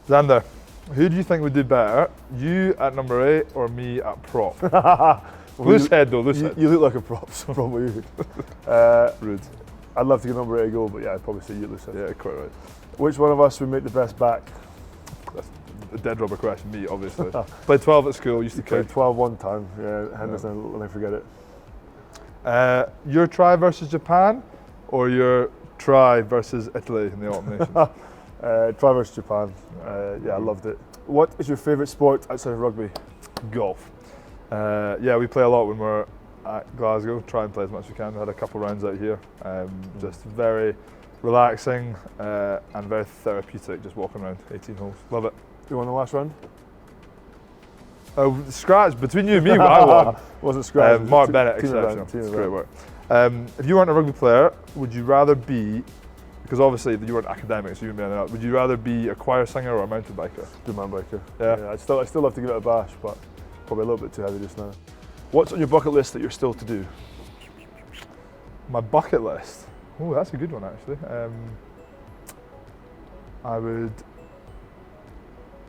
Zander, who do you think would do better? You at number 8 or me at prop? Loose head though, loose head. You look like a prop, so probably you. Rude. I'd love to get number 8 goal, but yeah, I'd probably say you loose head. Yeah, quite right. Which one of us would make the best back? That's a dead rubber question, me obviously. Played 12 at school, used to Played kick. 12 one time, yeah, Henderson, I'll never forget it. Your try versus Japan or your try versus Italy in the Autumn Nations? Try versus Japan, yeah, I loved it. What is your favourite sport outside of rugby? Golf. Yeah, we play a lot when we're at Glasgow, try and play as much as we can. We had a couple rounds out here, just very relaxing and very therapeutic, just walking around 18 holes. Love it. You won the last round? Scratch between you and me, but I won. Wasn't scratch. Mark Bennett, exceptional. It's great work. If you weren't a rugby player, would you rather be, because obviously you weren't academic, so you wouldn't be on that, would you rather be a choir singer or a mountain biker? Good mountain biker. Yeah. I'd still love to give it a bash, but probably a little bit too heavy just now. What's on your bucket list that you're still to do? My bucket list? Oh, that's a good one actually. I would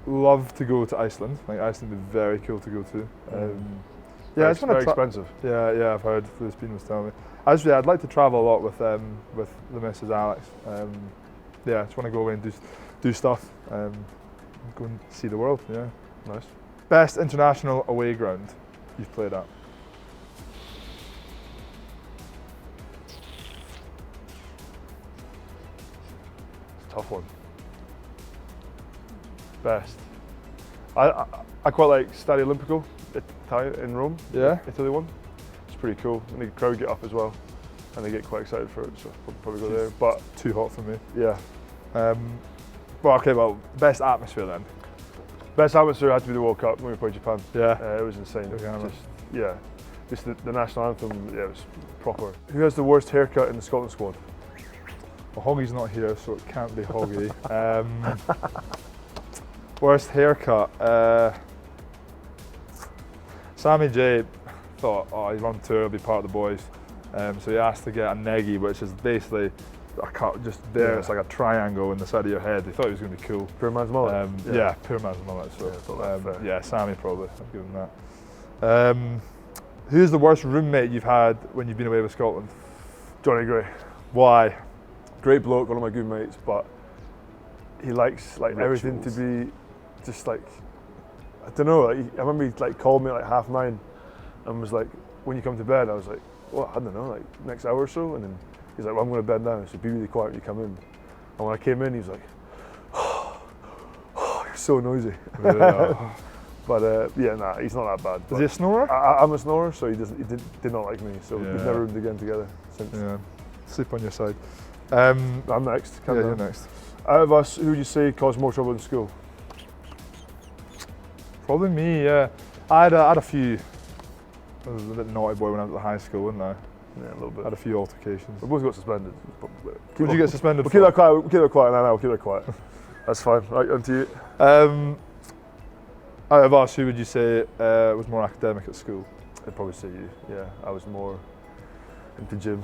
love to go to Iceland. Like Iceland would be very cool to go to. Yeah, it's very expensive. Yeah, I've heard. Filippine was telling me. Actually, I'd like to travel a lot with the Mrs. Alex. Yeah, I just want to go away and do stuff. Go and see the world. Yeah, nice. Best international away ground you've played at? It's a tough one. Best. I quite like Stadio Olimpico in Rome. Yeah. Italy one. It's pretty cool. And the crowd get up as well, and they get quite excited for it. So I'll probably go there. But too hot for me. Yeah. Well, best atmosphere then. Best atmosphere had to be the World Cup when we played Japan. Yeah. It was insane. Okay, Just the national anthem. Yeah, it was proper. Who has the worst haircut in the Scotland squad? Well, Hoggy's not here, so it can't be Hoggy. Worst haircut? Sammy J thought, oh, he's on tour, he'll be part of the boys. So he asked to get a neggy, which is basically a cut just there. Yeah. It's like a triangle in the side of your head. He thought he was going to be cool. Poor man's mullet. Yeah, poor man's mullet. So yeah, Sammy probably. I'll give him that. Who's the worst roommate you've had when you've been away with Scotland? Johnny Gray. Why? Great bloke, one of my good mates, but he likes everything to be just like, I don't know. I remember he called me at 9:30 and was like, "When you come to bed?" I was like, "What? I don't know, next hour or so." And then he's like, "Well, I'm going to bed now, so be really quiet when you come in." And when I came in, he was like, "Oh, you're so noisy." Yeah. But yeah, nah, he's not that bad. Is he a snorer? I'm a snorer, so he did not like me. So we've never roomed again together since. Yeah, sleep on your side. I'm next. You're next. Out of us, who would you say caused more trouble in school? Probably me. Yeah, I had a few. I was a bit naughty boy when I was at high school, wasn't I? Yeah, a little bit. Had a few altercations. We both got suspended. Would you get suspended? We'll keep that quiet. We'll keep that quiet. No, we'll keep that quiet. That's fine. Right, on to you. Out of us, who would you say was more academic at school? I'd probably say you. Yeah, I was more into gym.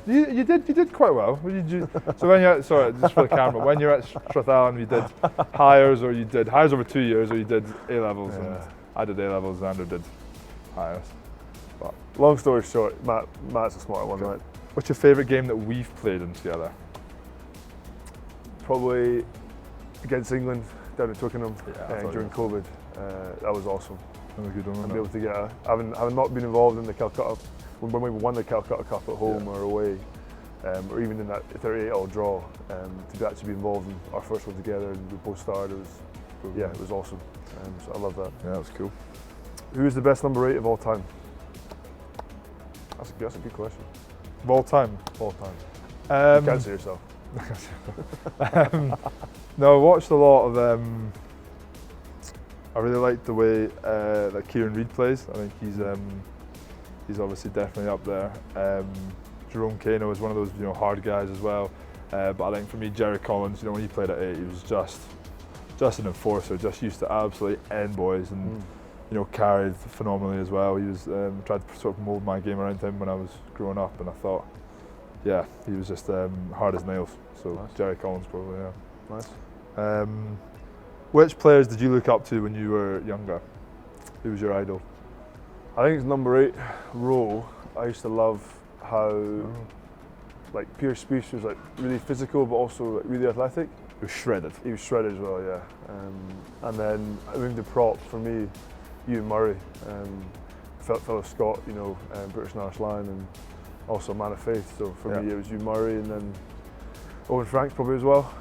You did quite well. So when you're just for the camera, when you're at Strathallan, you did hires over 2 years, or you did A levels. Yeah. And I did A levels. Zander did hires. But long story short, Matt's a smart one, right? What's your favourite game that we've played in together? Probably against England down at Twickenham during COVID. That was awesome. That was a good one. And be able to get having not been involved in the Calcutta. When we won the Calcutta Cup at home or away, or even in that 38-all draw, to actually be involved in our first one together and we both starred, it was awesome. So I love that. Yeah, that was cool. Who is the best number 8 of all time? That's a good question. Of all time? Of all time. You can't say yourself. No, I watched a lot of. I really liked the way that Kieran Reid plays. I think he's obviously definitely up there. Jerome Kano is one of those hard guys as well. But I think for me, Jerry Collins, when he played at 8, he was just an enforcer, just used to absolutely end boys and carried phenomenally as well. He was tried to sort of mould my game around him when I was growing up, and I thought, yeah, he was just hard as nails. So nice. Jerry Collins probably, yeah. Nice. Which players did you look up to when you were younger? Who was your idol? I think it's number 8, Rowe. I used to love how like Pierce Spieth was like really physical, but also like really athletic. He was shredded. He was shredded as well, yeah. And then I think the prop for me, Ewan Murray, fellow Scot, you know, British and Irish Lion, and also a man of faith. So for me, it was Ewan Murray, and then Owen Franks probably as well.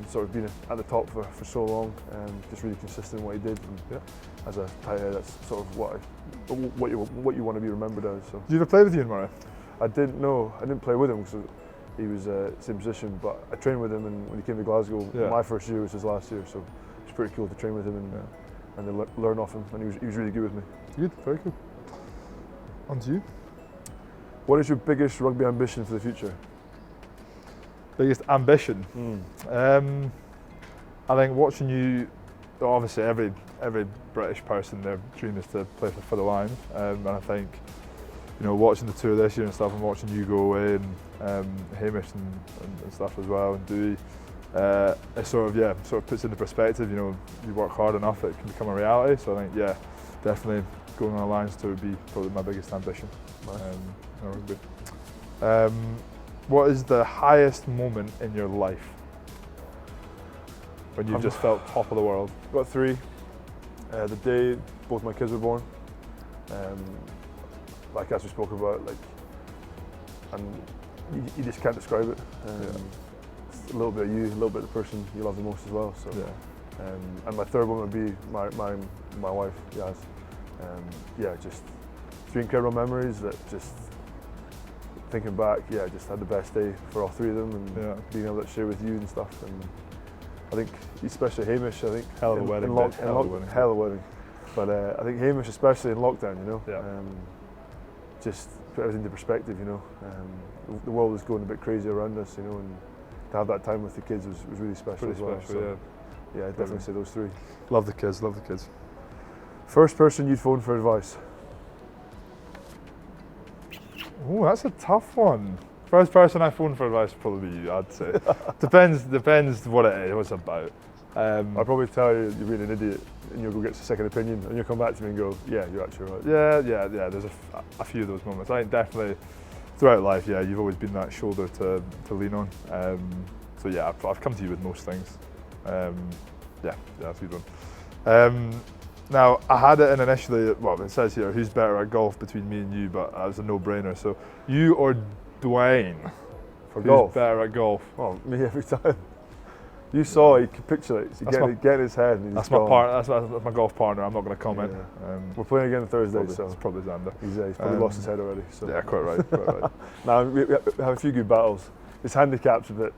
Sort of being at the top for so long, just really consistent in what he did. And as a tight head, that's sort of what you want to be remembered as. So. Did you ever play with Ewan Murray? I didn't play with him because he was same position, but I trained with him, and when he came to Glasgow, my first year was his last year, so it's pretty cool to train with him and then learn off him, and he was really good with me. Good, very cool. On to you. What is your biggest rugby ambition for the future? Biggest ambition? I think watching you, obviously every British person, their dream is to play for the Lions, and I think, you know, watching the tour this year and stuff, and watching you go away, and Hamish and stuff as well, and Dewey, it sort of puts into perspective. You know, you work hard enough, it can become a reality. So I think, definitely going on a Lions tour would be probably my biggest ambition. In rugby. What is the highest moment in your life when you've just felt top of the world? I've got 3. The day both my kids were born. Like as we spoke about, like, and you just can't describe it. It's a little bit of you, a little bit of the person you love the most as well. So, and my third one would be my wife, Yaz. Just 3 incredible memories that just thinking back, just had the best day for all 3 of them, and being able to share with you and stuff. And I think especially Hamish, I think hell of a wedding, hell of a wedding. But I think Hamish, especially in lockdown, you know, just put everything into perspective, you know. The world was going a bit crazy around us, you know, and to have that time with the kids was really special as well. So, I'd definitely say those 3. Love the kids, love the kids. First person you'd phone for advice? Oh, that's a tough one. First person I phone for advice would probably be you, I'd say. depends what it is, what it's about. I'll probably tell you you're being an idiot, and you'll go get a second opinion, and you'll come back to me and go, yeah, you're actually right. Yeah. There's a few of those moments. I think definitely throughout life, you've always been that shoulder to lean on. I've come to you with most things. That's a good one. Now, I had it in initially, well, it says here, who's better at golf between me and you, but it was a no-brainer. So, you or Dwayne for golf? Who's better at golf? Oh, me every time. You saw, he capitulates, get in his head. And that's my golf partner, I'm not going to comment. We're playing again on Thursday, so it's probably Zander. He's probably lost his head already. So. Yeah, quite right. Now, we have a few good battles. His handicap's a bit,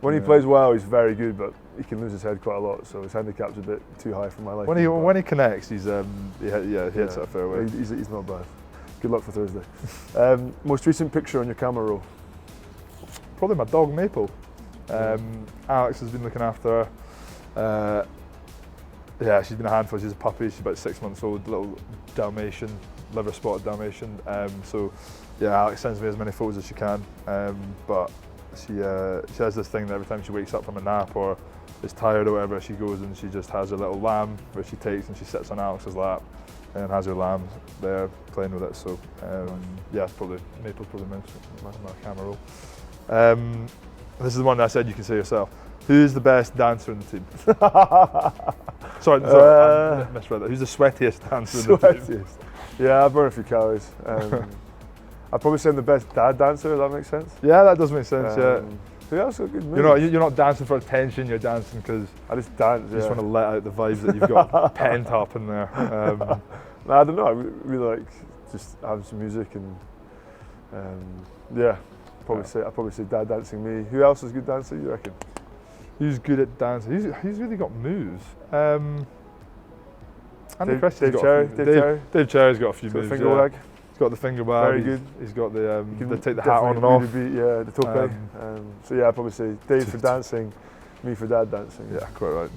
when he plays well, he's very good, but he can lose his head quite a lot, so his handicap's a bit too high for my life. When he connects, he hits that fairway. He's not bad. Good luck for Thursday. Most recent picture on your camera roll? Probably my dog Maple. Alex has been looking after her. She's been a handful. She's a puppy. She's about 6 months old. Little Dalmatian, liver spotted Dalmatian. Alex sends me as many photos as she can. But she has this thing that every time she wakes up from a nap or is tired or whatever, she goes and she just has her little lamb where she takes and she sits on Alex's lap and has her lamb there playing with it. So probably Maple's probably my camera roll. This is the one that I said you can say yourself. Who's the best dancer in the team? sorry, I misread that. Who's the sweatiest dancer in the team? Yeah, I burn a few calories. I'd probably say I'm the best dad dancer, if that makes sense. Yeah, that does make sense, So that's a good move. You're not dancing for attention, you're dancing because I just dance. You just want to let out the vibes that you've got pent up in there. I don't know, I really like just having some music and I'd probably say dad dancing me. Who else is good dancer, you reckon? Who's good at dancing? He's really got moves. Dave Cherry's got a few moves. Finger wag. He's got the finger wag. Very good. He's got the they take the hat on and off. The tope. I'd probably say Dave for dancing, me for dad dancing. Yeah, quite right.